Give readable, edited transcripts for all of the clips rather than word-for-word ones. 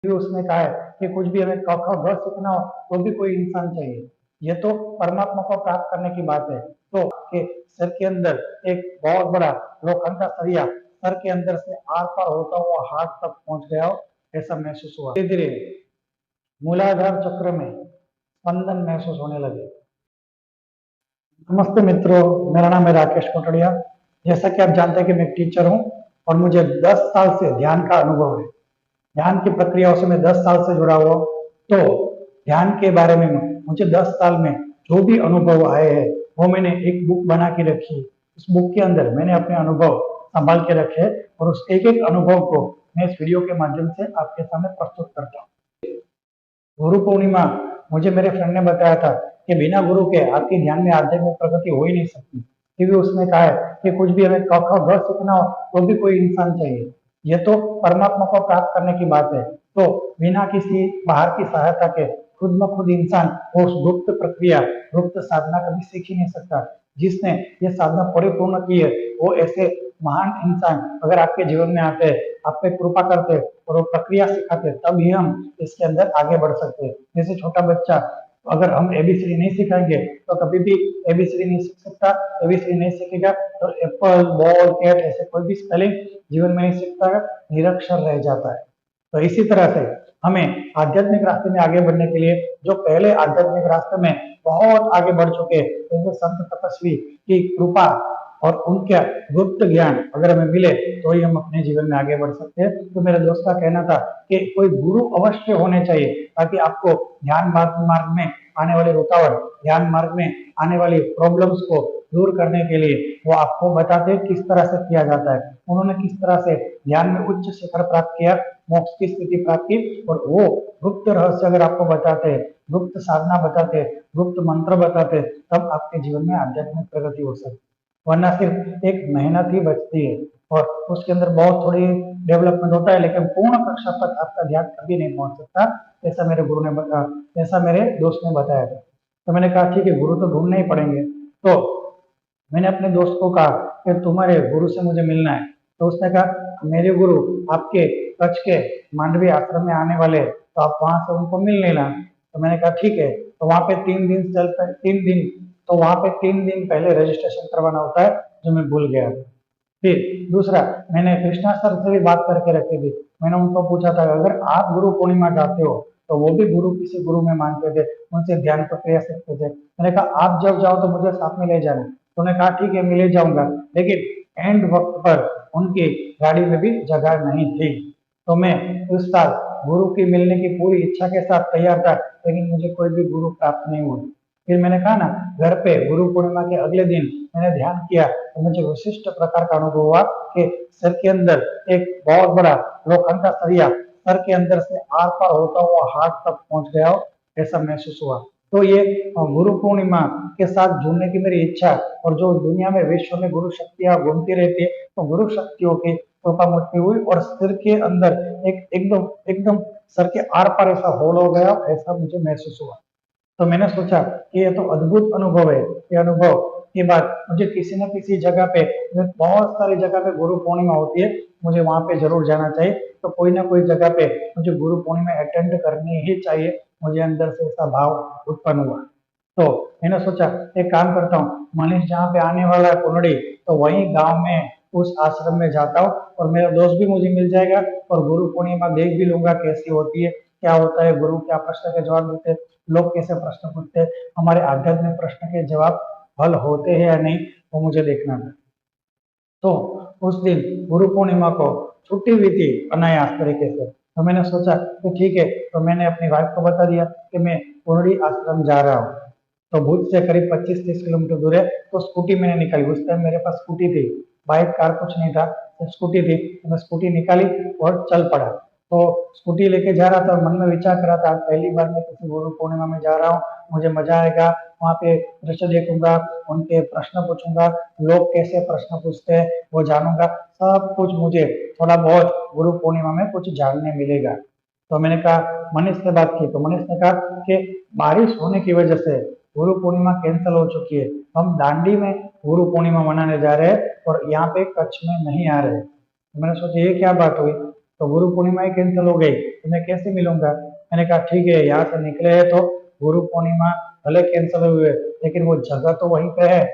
भी उसने कहा है कि कुछ भी हमें क ख ग सीखना हो तो भी कोई इंसान चाहिए। ये तो परमात्मा को प्राप्त करने की बात है। तो कि सर के अंदर एक बहुत बड़ा लोखंड का सरिया सर के अंदर से आर पार होता हुआ हाथ तक पहुंच गया हो, ऐसा महसूस हुआ। धीरे धीरे मूलाधार चक्र में स्पंदन महसूस होने लगे। नमस्ते मित्रों, मेरा नाम है राकेश कोटड़िया। जैसा कि आप जानते हैं कि मैं टीचर हूं और मुझे 10 साल से ध्यान का अनुभव है। ध्यान की प्रक्रियाओं से मैं 10 साल से जुड़ा हुआ हूं। तो ध्यान के बारे में मुझे 10 साल में जो भी अनुभव आए हैं वो मैंने एक बुक बना के रखी है। उस बुक के अंदर मैंने अपने अनुभव संभाल के रखे हैं और उस एक एक अनुभव को मैं इस वीडियो के माध्यम से आपके सामने प्रस्तुत करता हूँ। गुरु पूर्णिमा मुझे मेरे फ्रेंड ने बताया था कि बिना गुरु के आपके ध्यान में आध्यात्मिक प्रगति हो ही नहीं सकती, क्योंकि उसने कहा है कि कुछ भी हमें क ख ग सीखना हो तो भी कोई इंसान चाहिए। ये तो परमात्मा को प्राप्त करने की बात है। तो बिना किसी बाहर की सहायता के खुद ब खुद इंसान उस गुप्त प्रक्रिया, गुप्त साधना कभी सीख ही नहीं सकता। जिसने ये साधना परिपूर्ण की है वो ऐसे महान इंसान अगर आपके जीवन में आते हैं, आप पे कृपा करते हैं और वो प्रक्रिया सिखाते, तभी हम इसके अंदर आगे बढ़ सकते हैं। जैसे छोटा बच्चा, अगर हम एबीसीडी नहीं सिखाएंगे तो कभी भी एबीसीडी नहीं सीख सकता। एबीसीडी नहीं सीखेगा तो एप्पल, बॉल, कैट ऐसे कोई भी स्पेलिंग जीवन में नहीं सीखता है, निरक्षर रह जाता है। तो इसी तरह से हमें आध्यात्मिक रास्ते में आगे बढ़ने के लिए, जो पहले आध्यात्मिक रास्ते में बहुत आगे बढ़ चुके हैं, जैसे संत तपस्वी की कृपा और उनका गुप्त ज्ञान अगर हमें मिले तो ही हम अपने जीवन में आगे बढ़ सकते हैं। तो मेरे दोस्त का कहना था कि कोई गुरु अवश्य होने चाहिए, ताकि आपको ध्यान मार्ग में आने वाली रुकावट, ध्यान मार्ग में आने वाली प्रॉब्लम्स को दूर करने के लिए वो आपको बताते किस तरह से किया जाता है। उन्होंने किस तरह से ध्यान में उच्च शिखर प्राप्त किया, मोक्ष की स्थिति प्राप्त की, और वो गुप्त रहस्य अगर आपको बताते हैं, गुप्त साधना बताते, गुप्त मंत्र बताते, तब आपके जीवन में आध्यात्मिक प्रगति हो सकती है। वरना सिर्फ एक मेहनत ही बचती है और उसके अंदर बहुत थोड़ी डेवलपमेंट होता है, लेकिन पूर्ण कक्षा तक आपका ध्यान कभी नहीं पहुंच सकता। ऐसा मेरे गुरु ने बताया, ऐसा मेरे दोस्त ने बताया था। तो मैंने कहा ठीक है, गुरु तो ढूंढने ही पड़ेंगे। तो मैंने अपने दोस्त को कहा कि तुम्हारे गुरु से मुझे मिलना है। तो उसने कहा मेरे गुरु आपके कच्छ के मांडवी आश्रम में आने वाले, तो आप वहां से उनको मिल लेना। तो मैंने कहा ठीक है। तो वहां पे 3 दिन तो वहां पे 3 दिन पहले रजिस्ट्रेशन करवाना होता है, जो मैं भूल गया। फिर दूसरा, मैंने कृष्णा सर से भी बात करके रखी थी। मैंने उनको पूछा था अगर आप गुरु पूर्णिमा चाहते हो, तो वो भी गुरु किसी गुरु में मानते थे, उनसे ध्यान प्रक्रिया सीखते थे। मैंने कहा आप जब जाओ तो मुझे साथ में ले जाना। तो उन्होंने कहा ठीक है, मैं ले जाऊंगा, लेकिन एंड वक्त पर उनकी गाड़ी में भी जगह नहीं थी। तो मैं उस साल गुरु की मिलने की पूरी इच्छा के साथ तैयार था, लेकिन मुझे कोई भी गुरु प्राप्त नहीं हुआ। फिर मैंने कहा ना, घर पे गुरु पूर्णिमा के अगले दिन मैंने ध्यान किया तो मुझे विशिष्ट प्रकार का अनुभव हुआ कि सर के अंदर एक बहुत बड़ा लोखंड का सरिया सर के अंदर से आर पार होता हुआ हाथ तक पहुंच गया हो, ऐसा महसूस हुआ। तो ये गुरु पूर्णिमा के साथ जुड़ने की मेरी इच्छा, और जो दुनिया में विश्व में गुरु शक्तियां घूमती रहती है, तो गुरु शक्तियों की कृपा मुझ हुई और सिर के अंदर एक एकदम एकदम सर के आर पार ऐसा होल हो गया, ऐसा मुझे महसूस हुआ। तो मैंने सोचा कि ये तो अद्भुत अनुभव है। ये अनुभव के बाद मुझे किसी न किसी जगह पे, बहुत सारी जगह पे गुरु पूर्णिमा होती है, मुझे वहां पे जरूर जाना चाहिए। तो कोई ना कोई जगह पे मुझे गुरु पूर्णिमा अटेंड करनी ही चाहिए। मुझे अंदर से ऐसा भाव उत्पन्न हुआ। तो मैंने सोचा एक काम करता हूँ, मनीष जहाँ पे आने वाला है कुनड़ी, तो वही गांव में उस आश्रम में जाता हूँ और मेरा दोस्त भी मुझे मिल जाएगा, और गुरु पूर्णिमा देख भी लूंगा कैसी होती है, क्या होता है, गुरु क्या प्रश्न के जवाब देते हैं, लोग कैसे प्रश्न पूछते हैं, हमारे आध्यात्मिक प्रश्न के जवाब हल होते हैं या नहीं, वो मुझे देखना था। तो उस दिन गुरु पूर्णिमा को छुट्टी हुई थी अनायास तरीके से। तो मैंने सोचा कि ठीक है, तो मैंने अपनी वाइफ को बता दिया कि मैं कुनड़ी आश्रम जा रहा हूँ। तो भुज से करीब 25-30 किलोमीटर दूर है। तो स्कूटी मैंने निकाली, उस टाइम मेरे पास स्कूटी थी, बाइक कार कुछ नहीं था, तो स्कूटी थी। तो मैं स्कूटी निकाली और चल पड़ा। तो स्कूटी लेके जा रहा था और मन में विचार कर रहा था पहली बार मैं किसी गुरु पूर्णिमा में जा रहा हूँ, मुझे मजा आएगा, वहाँ पे दृश्य देखूंगा, उनके प्रश्न पूछूंगा, लोग कैसे प्रश्न पूछते हैं वो जानूंगा, सब कुछ मुझे थोड़ा बहुत गुरु पूर्णिमा में कुछ जानने मिलेगा। तो मैंने कहा, मनीष से बात की, तो मनीष ने कहा कि बारिश होने की वजह से गुरु पूर्णिमा कैंसिल हो चुकी है, हम दांडी में गुरु पूर्णिमा मनाने जा रहे हैं और यहाँ पे कच्छ में नहीं आ रहे। तो मैंने सोचा ये क्या बात हुई। तो गुरु पूर्णिमा ही कैंसिल हो गई तो मैं कैसे मिलूंगा। मैंने कहा ठीक है, यहाँ से निकले हैं तो गुरु पूर्णिमा भले कैंसिल हुए लेकिन वो जगह तो वहीं पे है,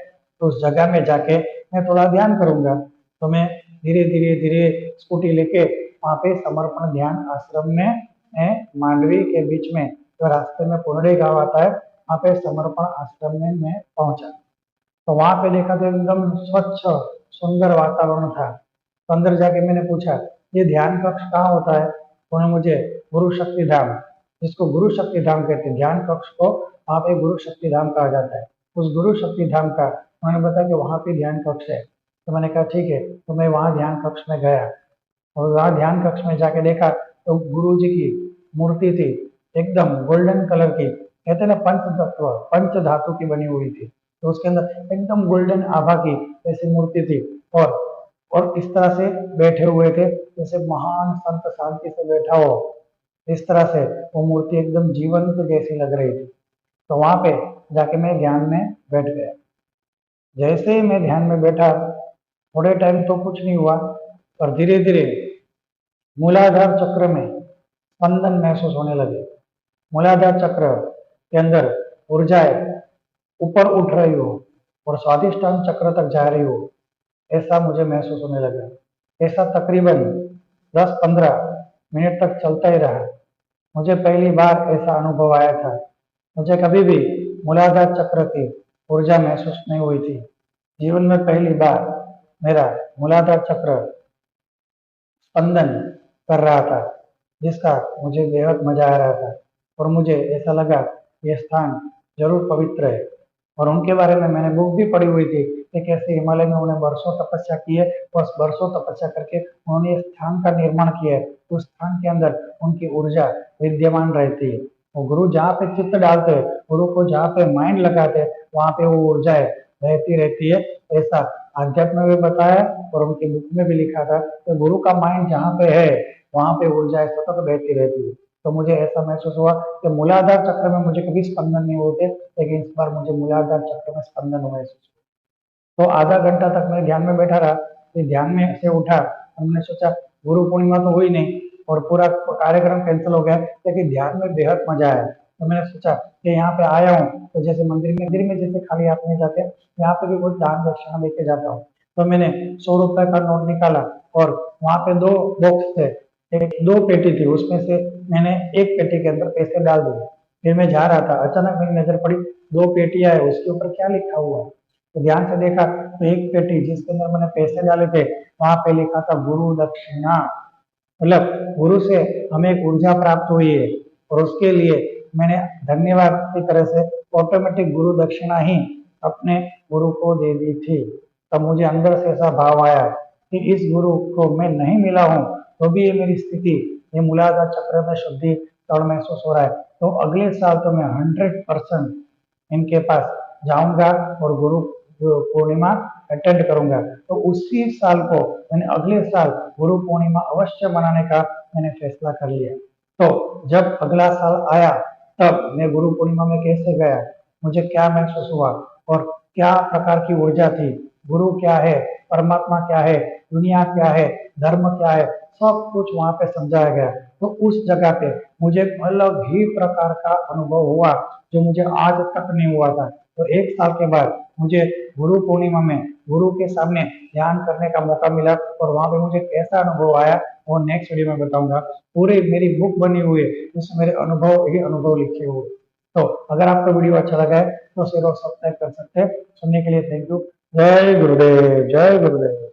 तो उस जगह में जाके मैं थोड़ा ध्यान करूंगा। तो मैं धीरे धीरे धीरे स्कूटी लेके वहाँ पे समर्पण ध्यान आश्रम में मांडवी के बीच में जो रास्ते में पुनडे गांव आता है वहाँ पे समर्पण आश्रम में मैं पहुंचा। तो वहां पे देखा तो एकदम स्वच्छ सुंदर वातावरण था। तो अंदर जाके मैंने पूछा ये ध्यान कक्ष कहाँ होता है। तो उन्होंने मुझे गुरु शक्ति धाम, जिसको गुरु शक्ति धाम कहते हैं, ध्यान कक्ष को वहाँ पे गुरु शक्ति धाम कहा जाता है, उस गुरु शक्ति धाम का उन्होंने बताया कि वहाँ पे ध्यान कक्ष है। तो मैंने कहा ठीक है, तो मैं वहाँ ध्यान कक्ष में गया और वहाँ ध्यान कक्ष में जाके देखा तो गुरु जी की मूर्ति थी, एकदम गोल्डन कलर की, कहते हैं ना पंच तत्व पंच धातु की बनी हुई थी। तो उसके अंदर एकदम गोल्डन आभा की ऐसी मूर्ति थी और इस तरह से बैठे हुए थे जैसे महान संत शांति से बैठा हो, इस तरह से वो मूर्ति एकदम जीवंत जैसी लग रही थी। तो वहां पे जाके मैं ध्यान में बैठ गया। जैसे ही मैं ध्यान में बैठा थोड़े टाइम तो कुछ नहीं हुआ, पर धीरे धीरे मूलाधार चक्र में स्पंदन महसूस होने लगे। मूलाधार चक्र के अंदर ऊर्जाएं ऊपर उठ रही हो और स्वादिष्टान चक्र तक जा रही हो, ऐसा मुझे महसूस होने लगा। ऐसा तकरीबन 10-15 मिनट तक चलता ही रहा। मुझे पहली बार ऐसा अनुभव आया था। मुझे कभी भी मूलाधार चक्र की ऊर्जा महसूस नहीं हुई थी। जीवन में पहली बार मेरा मूलाधार चक्र स्पंदन कर रहा था, जिसका मुझे बेहद मजा आ रहा था और मुझे ऐसा लगा ये स्थान जरूर पवित्र है। और उनके बारे में मैंने बुक भी पढ़ी हुई थी कि कैसे हिमालय में उन्हें वर्षों तपस्या की है और वर्षों तपस्या करके उन्होंने इस स्थान का निर्माण किया है। उस स्थान के अंदर उनकी ऊर्जा विद्यमान रहती है। वो गुरु जहाँ पे चित्त डालते हैं, गुरु को जहाँ पे माइंड लगाते हैं, वहाँ पे वो ऊर्जाएं रहती रहती है। ऐसा आध्यात्म में बताया और उनकी बुक में भी लिखा था कि गुरु का माइंड जहाँ पे है वहाँ पे ऊर्जाएं सतत बहती रहती है। तो मुझे ऐसा महसूस हुआ कि मूलाधार चक्र में मुझे कभी स्पंदन नहीं होते, लेकिन इस बार मुझे मूलाधार चक्र में स्पंदन महसूस हुआ। तो आधा घंटा तक मैं ध्यान में बैठा रहा। फिर ध्यान में से उठा, हमने सोचा गुरु पूर्णिमा तो हुई नहीं और पूरा कार्यक्रम कैंसिल हो गया, लेकिन ध्यान में बेहद मजा आया। तो मैंने सोचा कि यहाँ पे आया हूँ तो जैसे मंदिर में जैसे खाली हाथ नहीं जाते, यहाँ पे भी कुछ दान दक्षिणा लेके जाता हूँ। तो मैंने 100 रुपए का नोट निकाला और वहां पे 2 बॉक्स थे, एक 2 पेटी थी, उसमें से मैंने एक पेटी के अंदर पैसे डाल दिए। फिर मैं जा रहा था, अचानक मेरी नजर पड़ी 2 पेटियां है, उसके ऊपर क्या लिखा हुआ है। तो ध्यान से देखा तो एक पेटी जिसके अंदर मैंने पैसे डाले थे वहां पे लिखा था गुरु दक्षिणा, मतलब गुरु से हमें एक ऊर्जा प्राप्त हुई है और उसके लिए मैंने धन्यवाद की तरह से ऑटोमेटिक गुरु दक्षिणा ही अपने गुरु को दे दी थी। तब मुझे अंदर से ऐसा भाव आया कि इस गुरु को मैं नहीं मिला हूँ तो भी ये मेरी स्थिति, ये मूलाधार चक्र में शुद्धि और महसूस हो रहा है। तो अगले साल तो मैं 100% इनके पास जाऊंगा और गुरु पूर्णिमा अटेंड करूंगा। तो उसी साल को मैंने अगले साल गुरु पूर्णिमा अवश्य मनाने का मैंने फैसला कर लिया। तो जब अगला साल आया तब मैं गुरु पूर्णिमा में कैसे गया, मुझे क्या महसूस हुआ और क्या प्रकार की ऊर्जा थी, गुरु क्या है, परमात्मा क्या है, दुनिया क्या है, धर्म क्या है, सब कुछ वहां पे समझाया गया। तो उस जगह पे मुझे एक अलग ही प्रकार का अनुभव हुआ जो मुझे आज तक नहीं हुआ था। तो 1 साल के बाद मुझे गुरु पूर्णिमा में गुरु के सामने ध्यान करने का मौका मिला और वहां पे मुझे कैसा अनुभव आया वो नेक्स्ट वीडियो में बताऊंगा। पूरी मेरी बुक बनी हुई है जिसमें मेरे अनुभव ही अनुभव लिखे हुए। तो अगर आपको वीडियो अच्छा लगा है तो शेयर और सब्सक्राइब कर सकते हैं। सुनने के लिए थैंक यू। जय गुरुदेव, जय गुरुदेव।